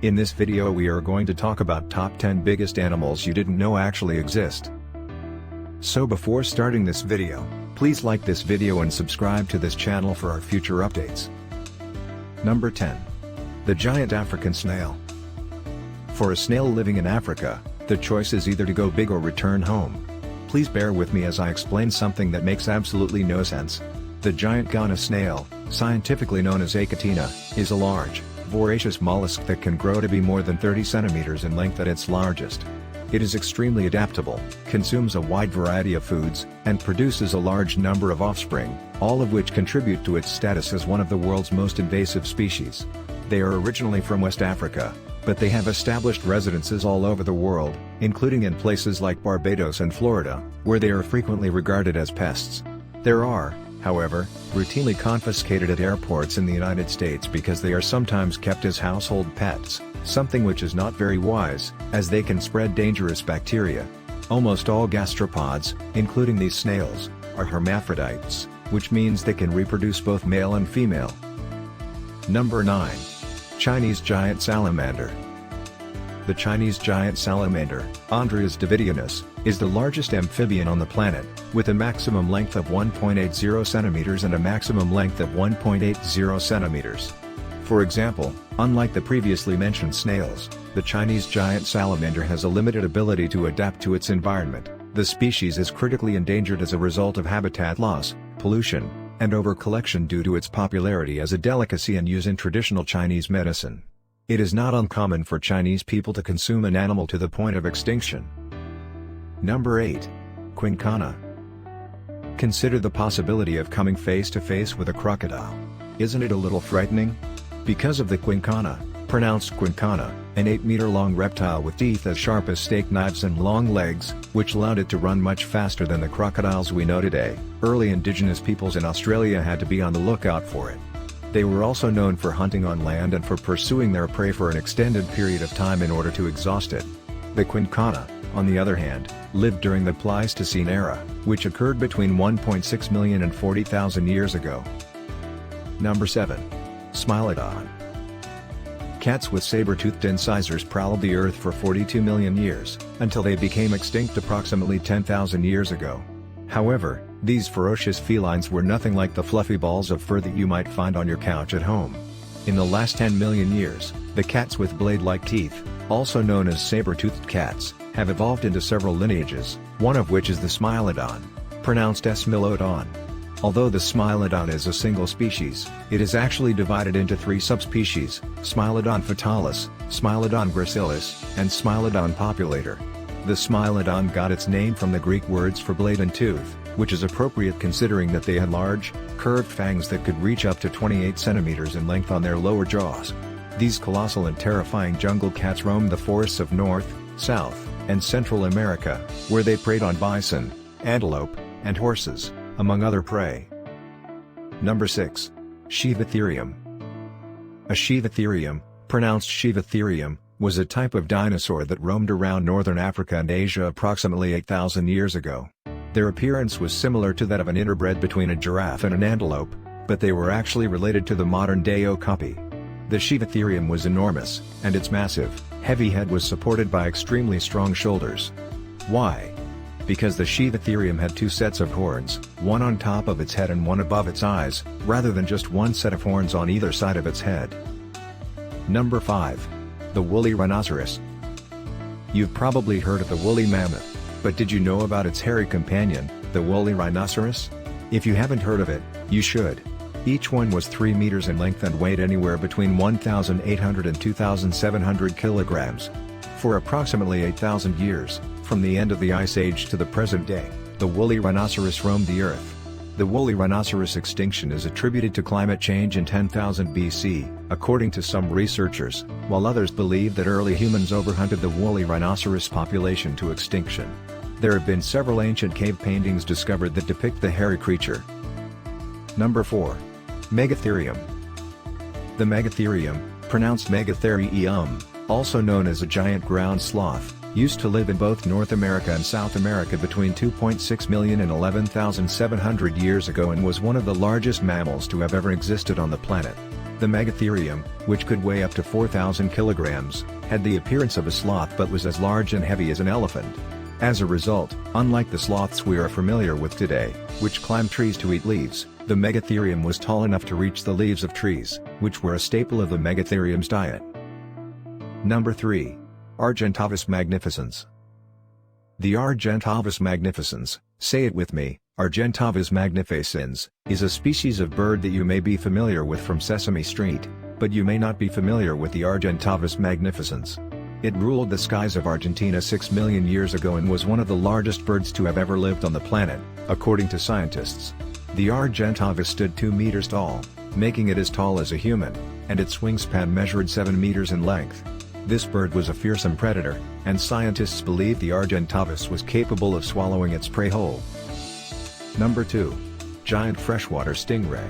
In this video we are going to talk about top 10 biggest animals you didn't know actually exist. So before starting this video, please like this video and subscribe to this channel for our future updates. Number 10. The giant African snail. For a snail living in Africa, the choice is either to go big or return home. Please bear with me as I explain something that makes absolutely no sense. The giant Ghana snail, scientifically known as Achatina, is a large, voracious mollusk that can grow to be more than 30 centimeters in length at its largest. It is extremely adaptable, consumes a wide variety of foods, and produces a large number of offspring, all of which contribute to its status as one of the world's most invasive species. They are originally from West Africa, but they have established residences all over the world, including in places like Barbados and Florida, where they are frequently regarded as pests. There are, however, routinely confiscated at airports in the United States because they are sometimes kept as household pets, something which is not very wise, as they can spread dangerous bacteria. Almost all gastropods, including these snails, are hermaphrodites, which means they can reproduce both male and female. Number 9. Chinese giant salamander. The Chinese giant salamander, Andreas davidianus, is the largest amphibian on the planet, with a maximum length of 1.80 centimeters and a maximum length of 1.80 centimeters. For example, unlike the previously mentioned snails, the Chinese giant salamander has a limited ability to adapt to its environment. The species is critically endangered as a result of habitat loss, pollution, and overcollection due to its popularity as a delicacy and use in traditional Chinese medicine. It is not uncommon for Chinese people to consume an animal to the point of extinction. Number 8. Quincana. Consider the possibility of coming face to face with a crocodile. Isn't it a little frightening? Because of the Quincana, pronounced Quincana, an 8-meter-long reptile with teeth as sharp as steak knives and long legs, which allowed it to run much faster than the crocodiles we know today, early indigenous peoples in Australia had to be on the lookout for it. They were also known for hunting on land and for pursuing their prey for an extended period of time in order to exhaust it. The Quincana, on the other hand, lived during the Pleistocene era, which occurred between 1.6 million and 40,000 years ago. Number 7. Smilodon. Cats with saber-toothed incisors prowled the earth for 42 million years, until they became extinct approximately 10,000 years ago. However, these ferocious felines were nothing like the fluffy balls of fur that you might find on your couch at home. In the last 10 million years, the cats with blade-like teeth, also known as saber-toothed cats, have evolved into several lineages, one of which is the Smilodon, pronounced Smilodon. Although the Smilodon is a single species, it is actually divided into 3 subspecies: Smilodon fatalis, Smilodon gracilis, and Smilodon populator. The Smilodon got its name from the Greek words for blade and tooth, which is appropriate considering that they had large, curved fangs that could reach up to 28 centimeters in length on their lower jaws. These colossal and terrifying jungle cats roamed the forests of North, South, and Central America, where they preyed on bison, antelope, and horses, among other prey. Number 6. Shivatherium. A Shivatherium, pronounced Shivatherium, was a type of dinosaur that roamed around northern Africa and Asia approximately 8,000 years ago. Their appearance was similar to that of an interbred between a giraffe and an antelope, but they were actually related to the modern-day okapi. The Shivatherium was enormous, and its massive, heavy head was supported by extremely strong shoulders. Why? Because the Shivatherium had 2 sets of horns, one on top of its head and one above its eyes, rather than just one set of horns on either side of its head. Number 5. The woolly rhinoceros. You've probably heard of the woolly mammoth, but did you know about its hairy companion, the woolly rhinoceros? If you haven't heard of it, you should. Each one was 3 meters in length and weighed anywhere between 1,800 and 2,700 kilograms. For approximately 8,000 years, from the end of the Ice Age to the present day, the woolly rhinoceros roamed the earth. The woolly rhinoceros extinction is attributed to climate change in 10,000 BC, according to some researchers, while others believe that early humans overhunted the woolly rhinoceros population to extinction. There have been several ancient cave paintings discovered that depict the hairy creature. Number 4. Megatherium. The Megatherium, pronounced Megatherium, also known as a giant ground sloth, used to live in both North America and South America between 2.6 million and 11,700 years ago and was one of the largest mammals to have ever existed on the planet. The Megatherium, which could weigh up to 4,000 kilograms, had the appearance of a sloth but was as large and heavy as an elephant. As a result, unlike the sloths we are familiar with today, which climb trees to eat leaves, the Megatherium was tall enough to reach the leaves of trees, which were a staple of the Megatherium's diet. Number 3. Argentavis magnificens. The Argentavis magnificens, say it with me, Argentavis magnificens, is a species of bird that you may be familiar with from Sesame Street, but you may not be familiar with the Argentavis magnificens. It ruled the skies of Argentina 6 million years ago and was one of the largest birds to have ever lived on the planet, according to scientists. The Argentavis stood 2 meters tall, making it as tall as a human, and its wingspan measured 7 meters in length. This bird was a fearsome predator, and scientists believe the Argentavis was capable of swallowing its prey whole. Number 2. Giant freshwater stingray.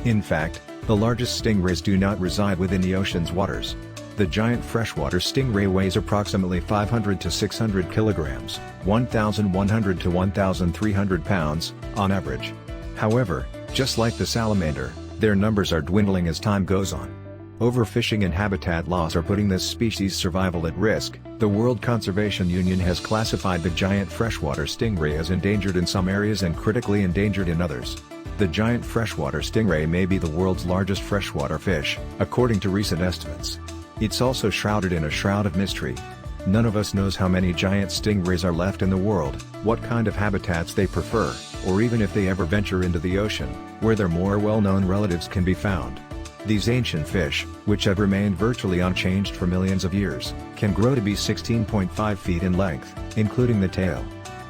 In fact, the largest stingrays do not reside within the ocean's waters. The giant freshwater stingray weighs approximately 500 to 600 kilograms, 1,100 to 1,300 pounds, on average. However, just like the salamander, their numbers are dwindling as time goes on. Overfishing and habitat loss are putting this species' survival at risk. The World Conservation Union has classified the giant freshwater stingray as endangered in some areas and critically endangered in others. The giant freshwater stingray may be the world's largest freshwater fish, according to recent estimates. It's also shrouded in a shroud of mystery. None of us knows how many giant stingrays are left in the world, what kind of habitats they prefer, or even if they ever venture into the ocean, where their more well-known relatives can be found. These ancient fish, which have remained virtually unchanged for millions of years, can grow to be 16.5 feet in length, including the tail.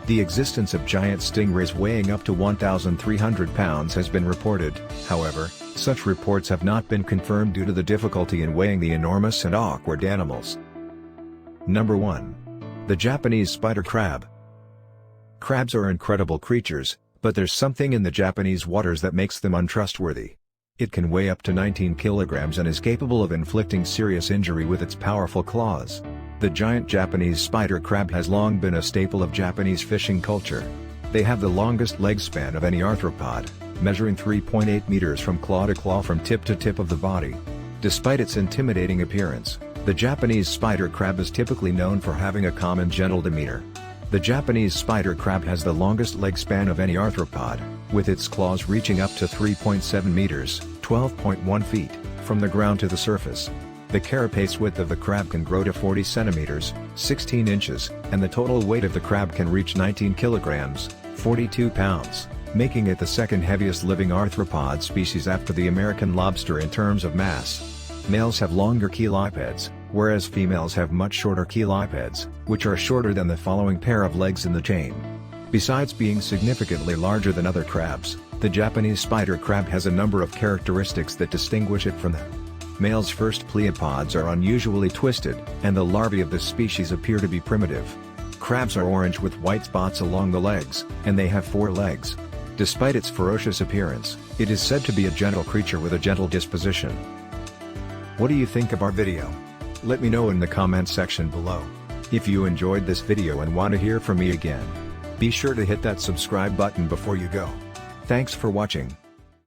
The existence of giant stingrays weighing up to 1,300 pounds has been reported. However, such reports have not been confirmed due to the difficulty in weighing the enormous and awkward animals. Number 1. The Japanese spider crab. Crabs are incredible creatures, but there's something in the Japanese waters that makes them untrustworthy. It can weigh up to 19 kilograms and is capable of inflicting serious injury with its powerful claws. The giant Japanese spider crab has long been a staple of Japanese fishing culture. They have the longest leg span of any arthropod, measuring 3.8 meters from claw to claw from tip to tip of the body. Despite its intimidating appearance, the Japanese spider crab is typically known for having a calm and gentle demeanor. The Japanese spider crab has the longest leg span of any arthropod, with its claws reaching up to 3.7 meters, 12.1 feet, from the ground to the surface. The carapace width of the crab can grow to 40 centimeters, 16 inches, and the total weight of the crab can reach 19 kilograms, 42 pounds, making it the second heaviest living arthropod species after the American lobster in terms of mass. Males have longer cheilipeds, whereas females have much shorter cheilipeds, which are shorter than the following pair of legs in the chain. Besides being significantly larger than other crabs, the Japanese spider crab has a number of characteristics that distinguish it from them. Males' first pleopods are unusually twisted, and the larvae of this species appear to be primitive. Crabs are orange with white spots along the legs, and they have 4 legs. Despite its ferocious appearance, it is said to be a gentle creature with a gentle disposition. What do you think of our video? Let me know in the comments section below. If you enjoyed this video and want to hear from me again, be sure to hit that subscribe button before you go. Thanks for watching.